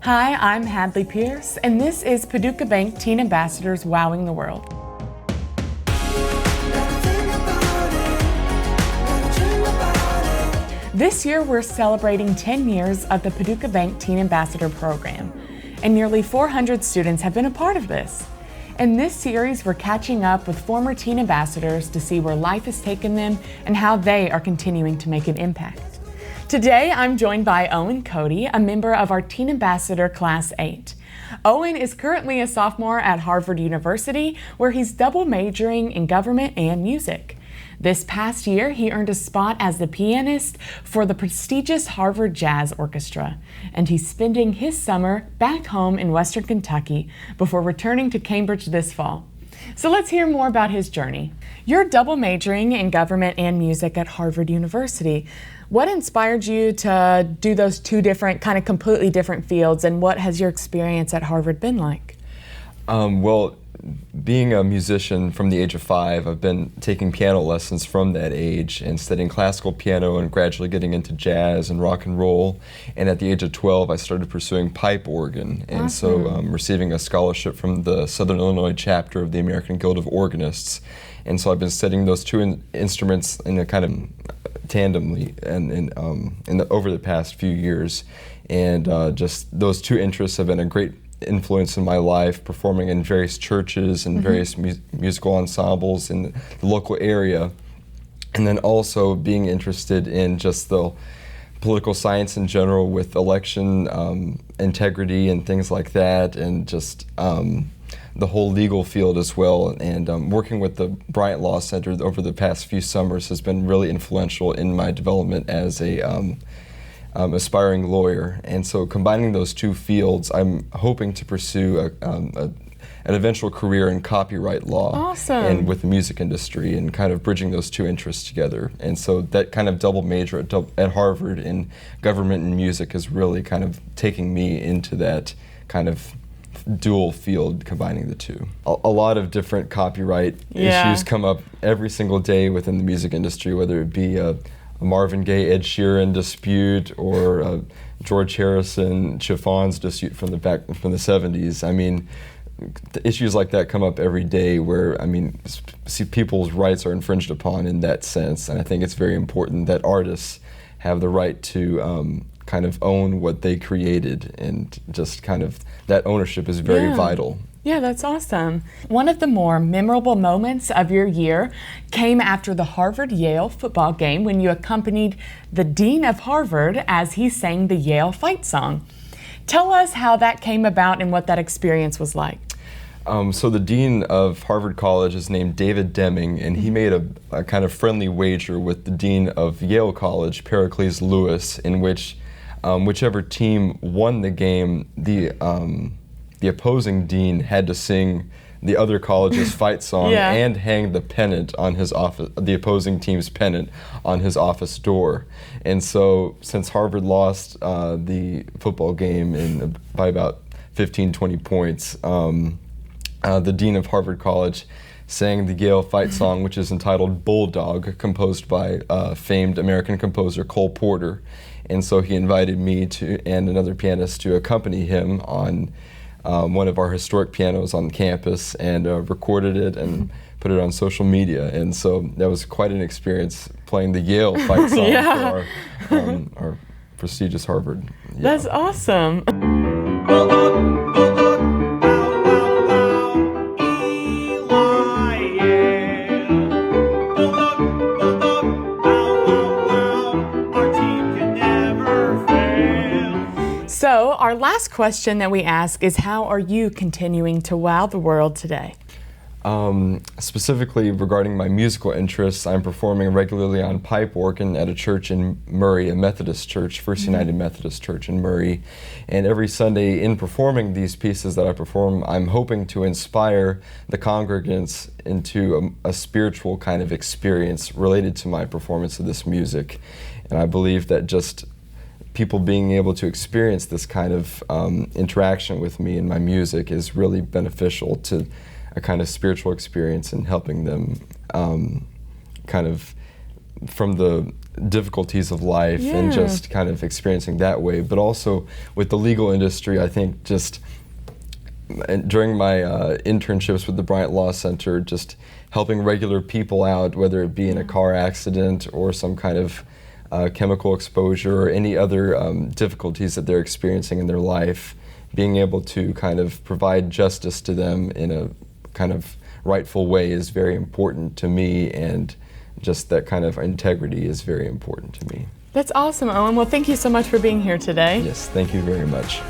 Hi, I'm Hadley Pierce, and this is Paducah Bank Teen Ambassadors Wowing the World. This year, we're celebrating 10 years of the Paducah Bank Teen Ambassador Program, and nearly 400 students have been a part of this. In this series, we're catching up with former teen ambassadors to see where life has taken them and how they are continuing to make an impact. Today, I'm joined by Owen Cody, a member of our Teen Ambassador Class 8. Owen is currently a sophomore at Harvard University, where he's double majoring in government and music. This past year, he earned a spot as the pianist for the prestigious Harvard Jazz Orchestra, and he's spending his summer back home in Western Kentucky before returning to Cambridge this fall. So let's hear more about his journey. You're double majoring in government and music at Harvard University. What inspired you to do those two different, kind of completely different fields, and what has your experience at Harvard been like? Well, being a musician from the age of 5, I've been taking piano lessons from that age and studying classical piano and gradually getting into jazz and rock and roll. And at the age of 12, I started pursuing pipe organ. And so receiving a scholarship from the Southern Illinois chapter of the American Guild of Organists. And so I've been studying those two instruments in a kind of tandemly over the past few years. And just those two interests have been a great influence in my life, performing in various churches and various musical ensembles in the local area, and then also being interested in just the political science in general with election integrity and things like that, and just the whole legal field as well. And working with the Bryant Law Center over the past few summers has been really influential in my development as a aspiring lawyer. And so combining those two fields, I'm hoping to pursue an eventual career in copyright law. Awesome. And with the music industry, and kind of bridging those two interests together. And so that kind of double major at Harvard in government and music is really kind of taking me into that kind of dual field, combining the two. A lot of different copyright issues come up every single day within the music industry, whether it be a Marvin Gaye, Ed Sheeran dispute, or George Harrison, Chiffon's dispute from the 70s. I mean, issues like that come up every day where, see, people's rights are infringed upon in that sense. And I think it's very important that artists have the right to kind of own what they created, and just kind of that ownership is very vital. Yeah, that's awesome. One of the more memorable moments of your year came after the Harvard-Yale football game when you accompanied the Dean of Harvard as he sang the Yale fight song. Tell us how that came about and what that experience was like. So the Dean of Harvard College is named David Deming, and he made a kind of friendly wager with the Dean of Yale College, Pericles Lewis, in which whichever team won the game, the opposing dean had to sing the other college's fight song and hang the pennant on his office, the opposing team's pennant on his office door. And so, since Harvard lost the football game by about 15, 20 points, the dean of Harvard College sang the Yale fight song, which is entitled Bulldog, composed by famed American composer Cole Porter. And so he invited me and another pianist to accompany him on one of our historic pianos on campus, and recorded it and put it on social media. And so that was quite an experience, playing the Yale fight song for our prestigious Harvard. That's awesome. So our last question that we ask is, how are you continuing to wow the world today? Specifically regarding my musical interests, I'm performing regularly on pipe organ at a church in Murray, a Methodist church, First United Methodist Church in Murray. And every Sunday, in performing these pieces that I perform, I'm hoping to inspire the congregants into a spiritual kind of experience related to my performance of this music. And I believe that just people being able to experience this kind of interaction with me and my music is really beneficial to a kind of spiritual experience, and helping them kind of from the difficulties of life and just kind of experiencing that way. But also with the legal industry, I think just during my internships with the Bryant Law Center, just helping regular people out, whether it be in a car accident or some kind of chemical exposure or any other difficulties that they're experiencing in their life, being able to kind of provide justice to them in a kind of rightful way is very important to me, and just that kind of integrity is very important to me. That's awesome, Owen. Well, thank you so much for being here today. Yes, thank you very much.